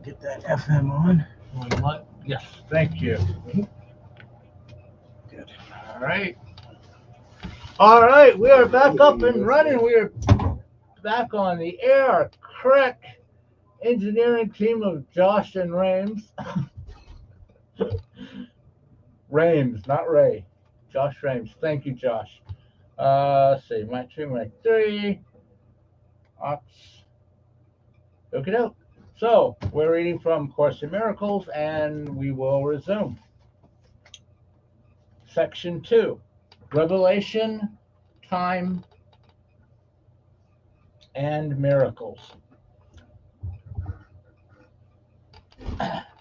Get that FM on. Yes, thank you. Good. All right. All right, we are back up and running. We are back on the air. Our correct engineering team of Josh and Rames. Rames, not Ray. Josh Rames. Thank you, Josh. Let's see. Mic 2, mic 3. Ox. Look it out. So, we're reading from Course in Miracles, and we will resume. Section 2. Revelation, Time, and Miracles.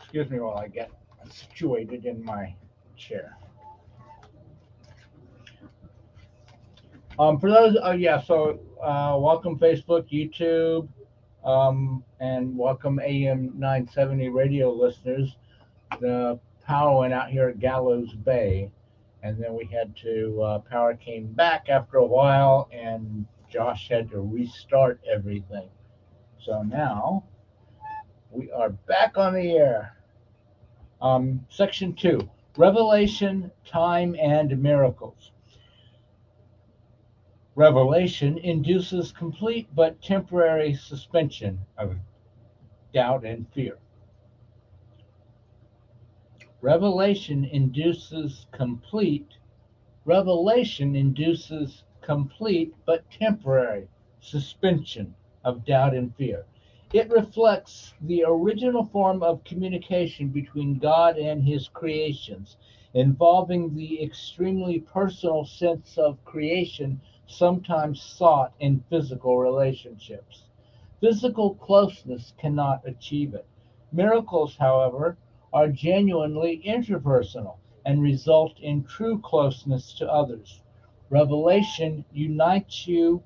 Excuse me while I get situated in my chair. For those, welcome Facebook, YouTube, and welcome AM 970 radio listeners. The power went out here at Gallows Bay, and then we had to, power came back after a while, and Josh had to restart everything. So now we are back on the air. Section 2, Revelation, Time, and Miracles. Revelation induces complete but temporary suspension of doubt and fear. Revelation induces complete but temporary suspension of doubt and fear. It reflects the original form of communication between God and his creations, involving the extremely personal sense of creation sometimes sought in physical relationships. Physical closeness cannot achieve it. Miracles, however, are genuinely interpersonal and result in true closeness to others. Revelation unites you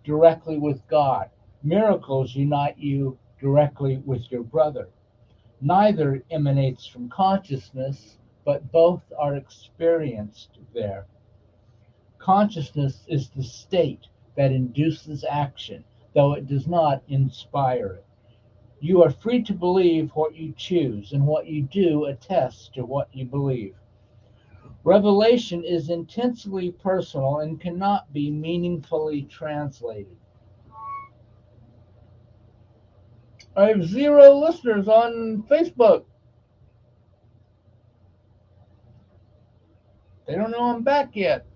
directly with God. Miracles unite you directly with your brother. Neither emanates from consciousness, but both are experienced there. Consciousness is the state that induces action, though it does not inspire it. You are free to believe what you choose, and what you do attests to what you believe. Revelation is intensely personal and cannot be meaningfully translated. I have 0 listeners on Facebook. They don't know I'm back yet.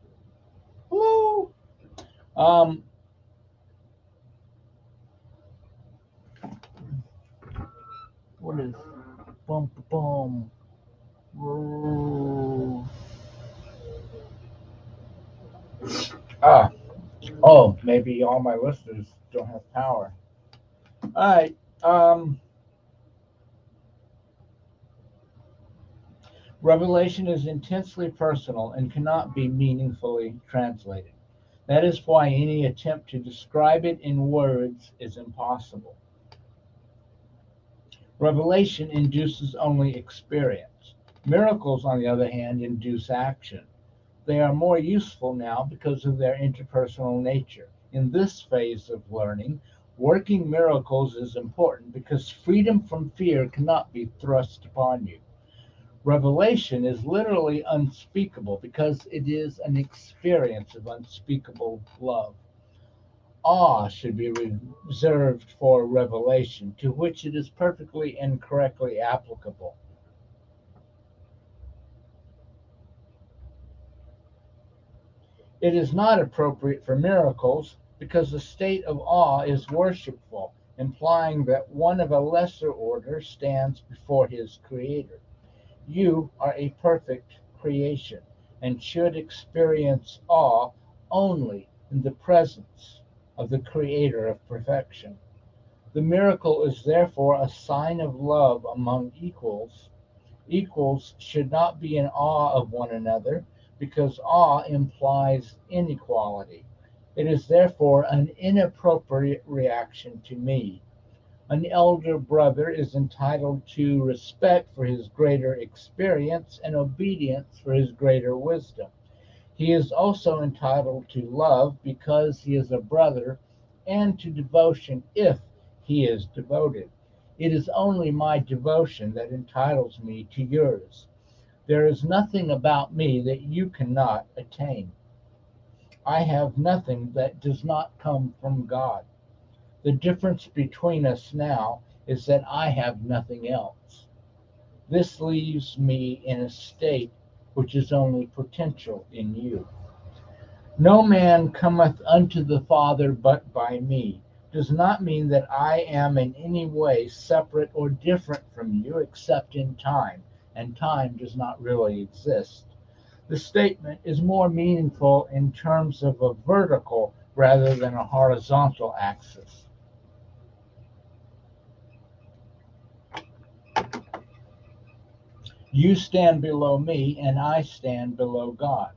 Hello. Um, what is bum bum? Ah, oh, maybe all my listeners don't have power. All right. Revelation is intensely personal and cannot be meaningfully translated. That is why any attempt to describe it in words is impossible. Revelation induces only experience. Miracles, on the other hand, induce action. They are more useful now because of their interpersonal nature. In this phase of learning, working miracles is important because freedom from fear cannot be thrust upon you. Revelation is literally unspeakable because it is an experience of unspeakable love. Awe should be reserved for revelation, to which it is perfectly and correctly applicable. It is not appropriate for miracles because the state of awe is worshipful, implying that one of a lesser order stands before his creator. You are a perfect creation and should experience awe only in the presence of the creator of perfection. The miracle is therefore a sign of love among equals. Equals should not be in awe of one another because awe implies inequality. It is therefore an inappropriate reaction to me. An elder brother is entitled to respect for his greater experience and obedience for his greater wisdom. He is also entitled to love because he is a brother and to devotion if he is devoted. It is only my devotion that entitles me to yours. There is nothing about me that you cannot attain. I have nothing that does not come from God. The difference between us now is that I have nothing else. This leaves me in a state which is only potential in you. No man cometh unto the Father but by me does not mean that I am in any way separate or different from you except in time, and time does not really exist. The statement is more meaningful in terms of a vertical rather than a horizontal axis. You stand below me, and I stand below God.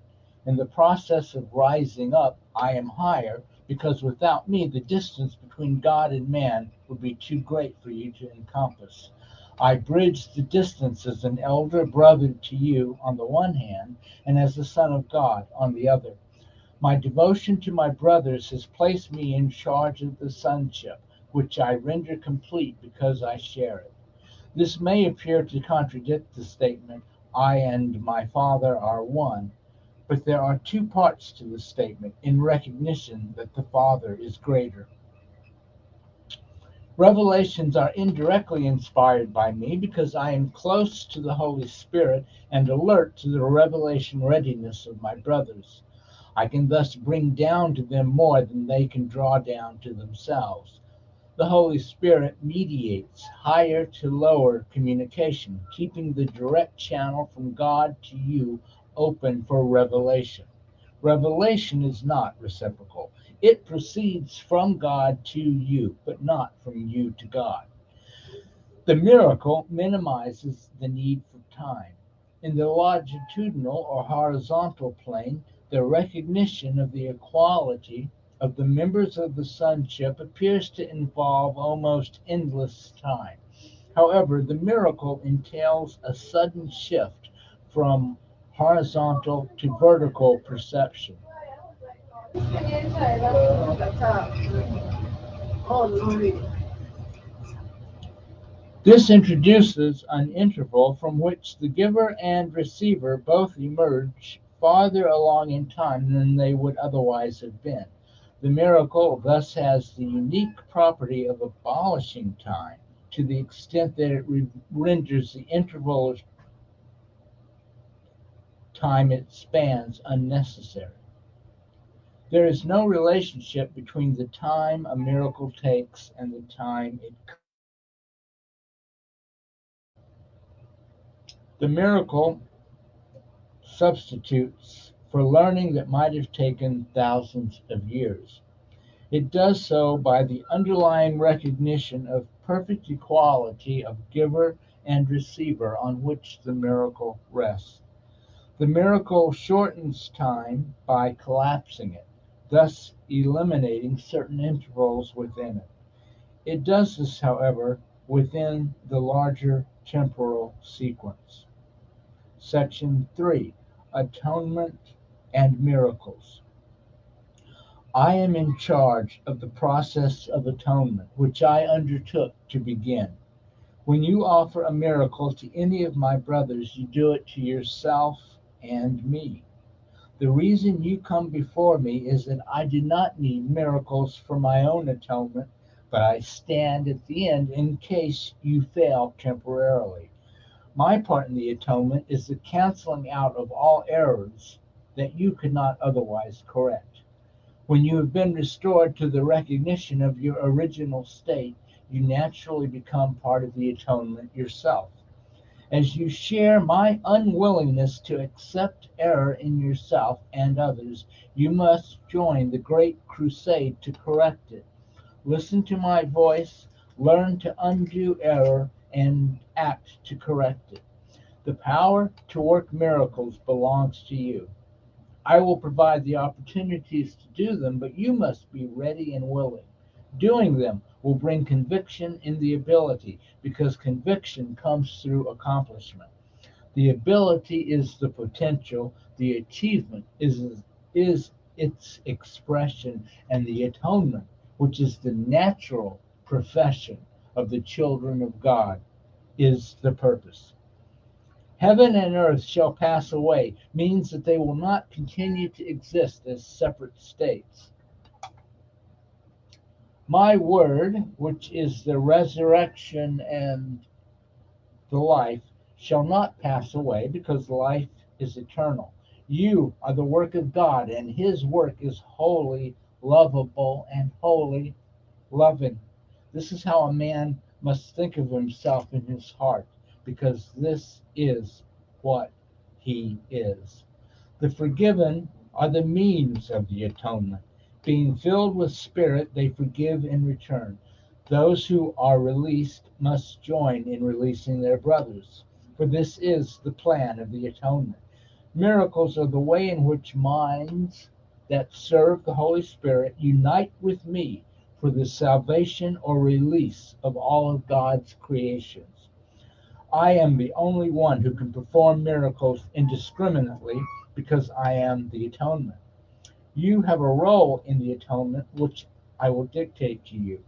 In the process of rising up, I am higher, because without me, the distance between God and man would be too great for you to encompass. I bridge the distance as an elder brother to you on the one hand, and as the Son of God on the other. My devotion to my brothers has placed me in charge of the sonship, which I render complete because I share it. This may appear to contradict the statement, I and my Father are one, but there are two parts to the statement in recognition that the Father is greater. Revelations are indirectly inspired by me because I am close to the Holy Spirit and alert to the revelation readiness of my brothers. I can thus bring down to them more than they can draw down to themselves. The Holy Spirit mediates higher to lower communication, keeping the direct channel from God to you open for revelation. Revelation is not reciprocal. It proceeds from God to you, but not from you to God. The miracle minimizes the need for time. In the longitudinal or horizontal plane, the recognition of the equality of the members of the sonship appears to involve almost endless time. However, the miracle entails a sudden shift from horizontal to vertical perception. This introduces an interval from which the giver and receiver both emerge farther along in time than they would otherwise have been. The miracle thus has the unique property of abolishing time to the extent that it renders the interval of time it spans unnecessary. There is no relationship between the time a miracle takes and the time it. The miracle substitutes for learning that might have taken thousands of years. It does so by the underlying recognition of perfect equality of giver and receiver on which the miracle rests. The miracle shortens time by collapsing it, thus eliminating certain intervals within it. It does this, however, within the larger temporal sequence. Section 3: Atonement and Miracles. I am in charge of the process of atonement, which I undertook to begin. When you offer a miracle to any of my brothers, you do it to yourself and me. The reason you come before me is that I do not need miracles for my own atonement, but I stand at the end in case you fail temporarily. My part in the atonement is the canceling out of all errors that you could not otherwise correct. When you have been restored to the recognition of your original state, you naturally become part of the atonement yourself. As you share my unwillingness to accept error in yourself and others, you must join the great crusade to correct it. Listen to my voice, learn to undo error, and act to correct it. The power to work miracles belongs to you. I will provide the opportunities to do them, but you must be ready and willing. Doing them will bring conviction in the ability, because conviction comes through accomplishment. The ability is the potential, the achievement is its expression, and the atonement, which is the natural profession, of the children of God is the purpose. Heaven and earth shall pass away means that they will not continue to exist as separate states. My word, which is the resurrection and the life, shall not pass away, because life is eternal. You are the work of God, and his work is wholly lovable and wholly loving. This is how a man must think of himself in his heart, because this is what he is. The forgiven are the means of the atonement. Being filled with spirit, they forgive in return. Those who are released must join in releasing their brothers, for this is the plan of the atonement. Miracles are the way in which minds that serve the Holy Spirit unite with me for the salvation or release of all of God's creations. I am the only one who can perform miracles indiscriminately, because I am the atonement. You have a role in the atonement which I will dictate to you.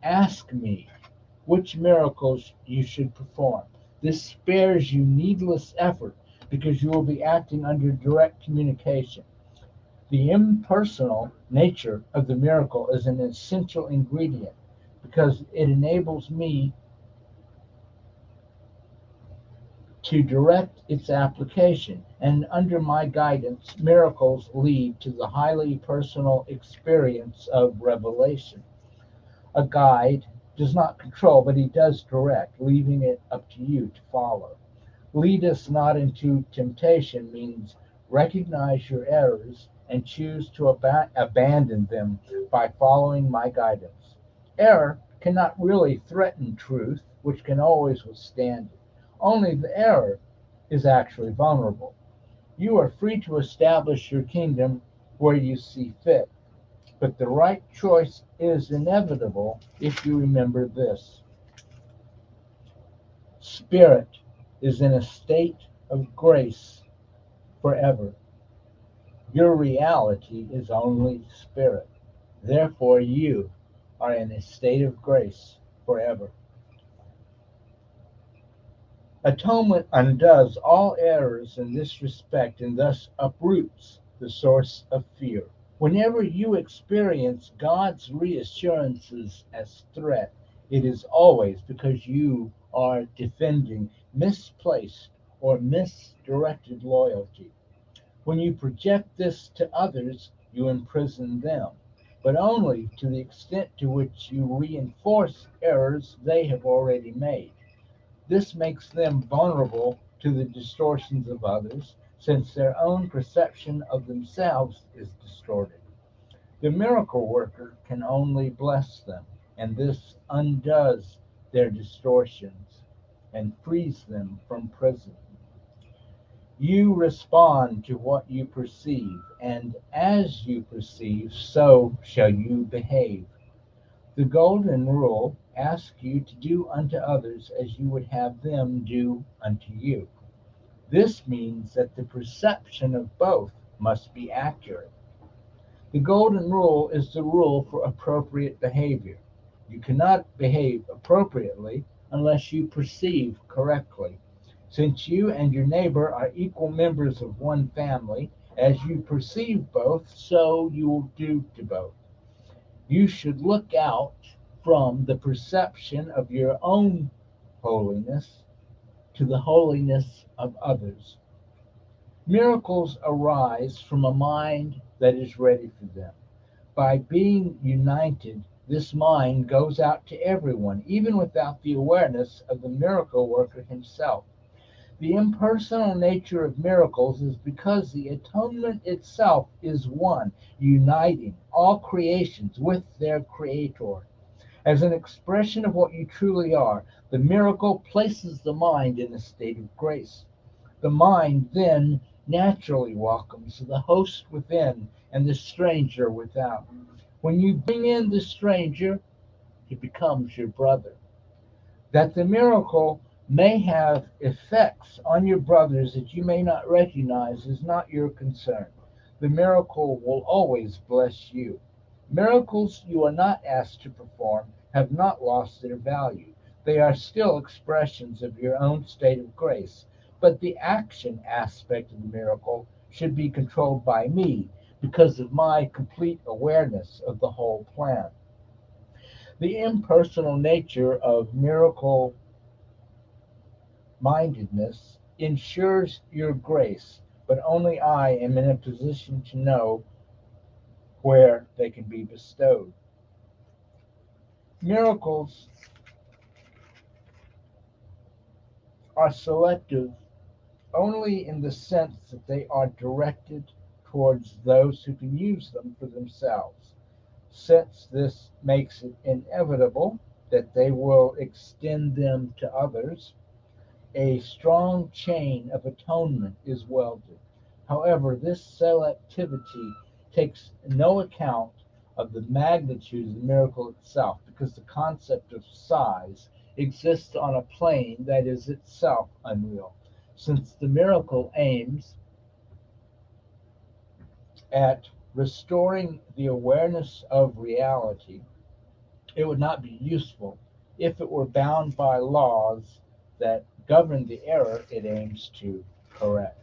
Ask me which miracles you should perform. This spares you needless effort, because you will be acting under direct communication. The impersonal nature of the miracle is an essential ingredient, because it enables me to direct its application, and under my guidance, miracles lead to the highly personal experience of revelation. A guide does not control, but he does direct, leaving it up to you to follow. Lead us not into temptation means recognize your errors and choose to abandon them by following my guidance. Error cannot really threaten truth, which can always withstand it. Only the error is actually vulnerable. You are free to establish your kingdom where you see fit, but the right choice is inevitable if you remember this. Spirit is in a state of grace forever. Your reality is only spirit. Therefore, you are in a state of grace forever. Atonement undoes all errors in this respect and thus uproots the source of fear. Whenever you experience God's reassurances as threat, it is always because you are defending misplaced or misdirected loyalty. When you project this to others, you imprison them, but only to the extent to which you reinforce errors they have already made. This makes them vulnerable to the distortions of others, since their own perception of themselves is distorted. The miracle worker can only bless them, and this undoes their distortions and frees them from prison. You respond to what you perceive, and as you perceive, so shall you behave. The golden rule asks you to do unto others as you would have them do unto you. This means that the perception of both must be accurate. The golden rule is the rule for appropriate behavior. You cannot behave appropriately unless you perceive correctly. Since you and your neighbor are equal members of one family, as you perceive both, so you will do to both. You should look out from the perception of your own holiness to the holiness of others. Miracles arise from a mind that is ready for them. By being united, this mind goes out to everyone, even without the awareness of the miracle worker himself. The impersonal nature of miracles is because the atonement itself is one, uniting all creations with their creator. As an expression of what you truly are, the miracle places the mind in a state of grace. The mind then naturally welcomes the host within and the stranger without. When you bring in the stranger, he becomes your brother. That the miracle may have effects on your brothers that you may not recognize is not your concern. The miracle will always bless you. Miracles you are not asked to perform have not lost their value. They are still expressions of your own state of grace, but the action aspect of the miracle should be controlled by me because of my complete awareness of the whole plan. The impersonal nature of miracle mindedness ensures your grace, but only I am in a position to know where they can be bestowed. Miracles are selective only in the sense that they are directed towards those who can use them for themselves. Since this makes it inevitable that they will extend them to others, a strong chain of atonement is welded. However, this selectivity takes no account of the magnitude of the miracle itself, because the concept of size exists on a plane that is itself unreal. Since the miracle aims at restoring the awareness of reality, it would not be useful if it were bound by laws that govern the error it aims to correct.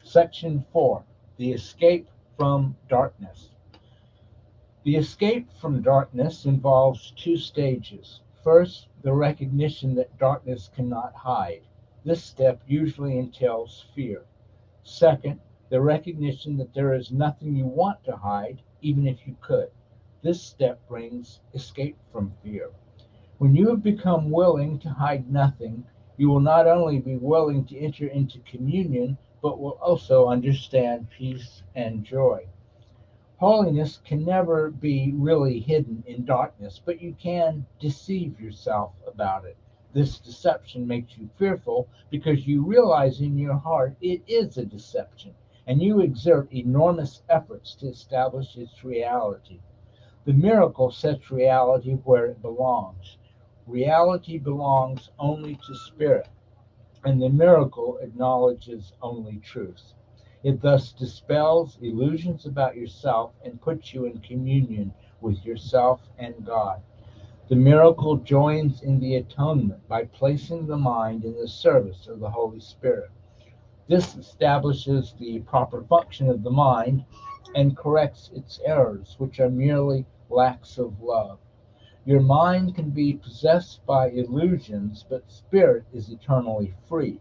Section 4: The Escape from Darkness. The escape from darkness involves two stages. First, the recognition that darkness cannot hide. This step usually entails fear. Second, the recognition that there is nothing you want to hide, even if you could. This step brings escape from fear. When you have become willing to hide nothing, you will not only be willing to enter into communion, but will also understand peace and joy. Holiness can never be really hidden in darkness, but you can deceive yourself about it. This deception makes you fearful because you realize in your heart it is a deception, and you exert enormous efforts to establish its reality. The miracle sets reality where it belongs. Reality belongs only to spirit, and the miracle acknowledges only truth. It thus dispels illusions about yourself and puts you in communion with yourself and God. The miracle joins in the atonement by placing the mind in the service of the Holy Spirit. This establishes the proper function of the mind and corrects its errors, which are merely lacks of love. Your mind can be possessed by illusions, but spirit is eternally free.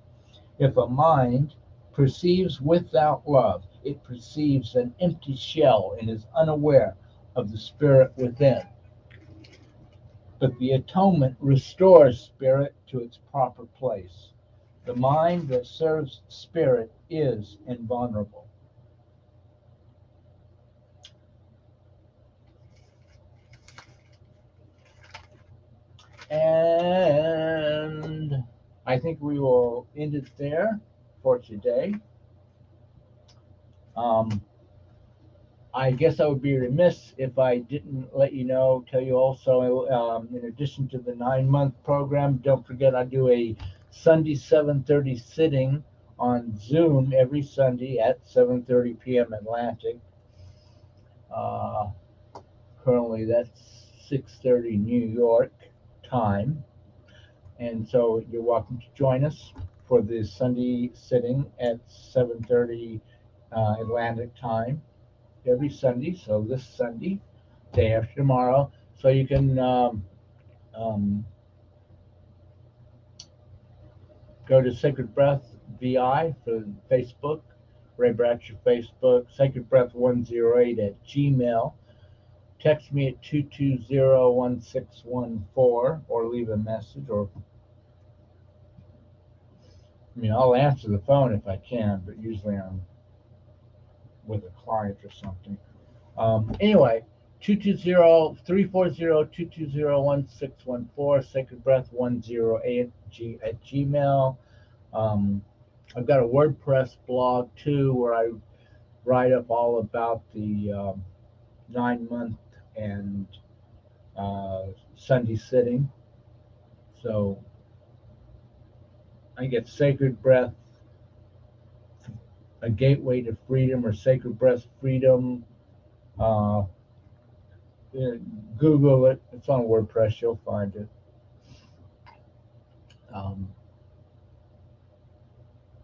If a mind perceives without love, it perceives an empty shell and is unaware of the spirit within. But the atonement restores spirit to its proper place. The mind that serves spirit is invulnerable. And I think we will end it there for today. Um, I guess I would be remiss if I didn't let you know, tell you also, in addition to the 9-month program, don't forget I do a Sunday 7:30 sitting on Zoom every Sunday at 7:30 p.m. Atlantic. Uh, Currently, that's 6:30 New York time, and so you're welcome to join us for the Sunday sitting at 7:30 Atlantic time every Sunday. So this Sunday, day after tomorrow, so you can um, go to Sacred Breath VI for Facebook, Ray Bratcher Facebook, Sacred Breath 108 at Gmail. Text me at 220-1614 or leave a message, or I'll answer the phone if I can, but usually I'm with a client or something. Anyway, 220-340-220-1614, Sacred Breath 108 at Gmail. Um, I've got a WordPress blog too where I write up all about the 9-month and Sunday sitting. So I get Sacred Breath, A Gateway to Freedom, or Sacred Breath Freedom. Uh, Google it. It's on WordPress. You'll find it.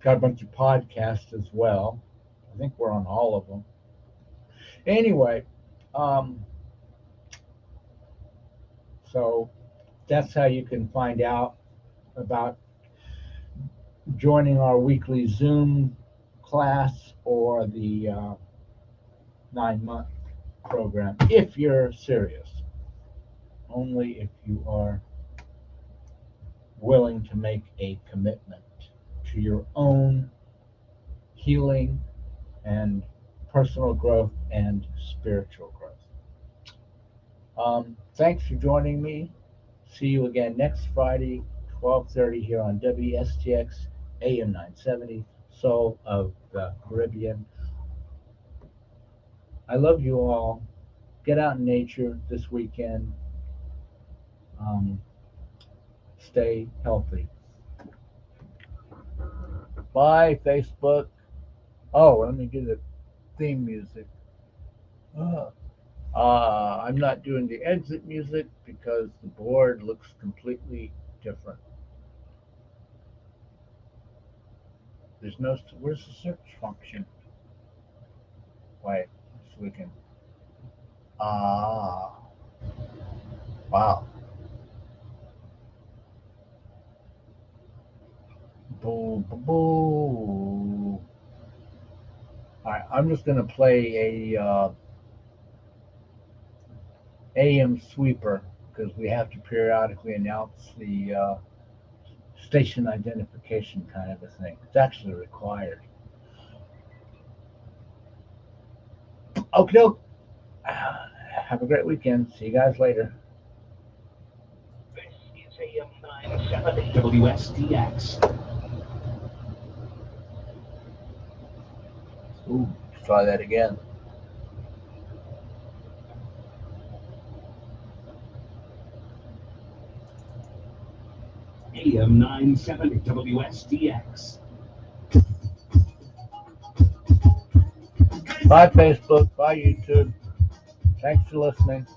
Got a bunch of podcasts as well. I think we're on all of them. Anyway, so that's how you can find out about joining our weekly Zoom class or the 9-month program if you're serious. Only if you are willing to make a commitment to your own healing and personal growth and spiritual growth. Thanks for joining me. See you again next Friday, 12:30 here on WSTX AM 970, Soul of the Caribbean. I love you all. Get out in nature this weekend. Stay healthy. Bye, Facebook. Oh, let me do the theme music. I'm not doing the exit music because the board looks completely different. There's no, where's the search function? Wait, so we can, wow. Boo, boo, boo. All right, I'm just going to play a AM sweeper because we have to periodically announce the station identification kind of a thing. It's actually required. Okay, have a great weekend. See you guys later. This is AM 970 WSTX. Ooh, let's try that again. AM 970 WSTX. Bye, Facebook. Bye, YouTube. Thanks for listening.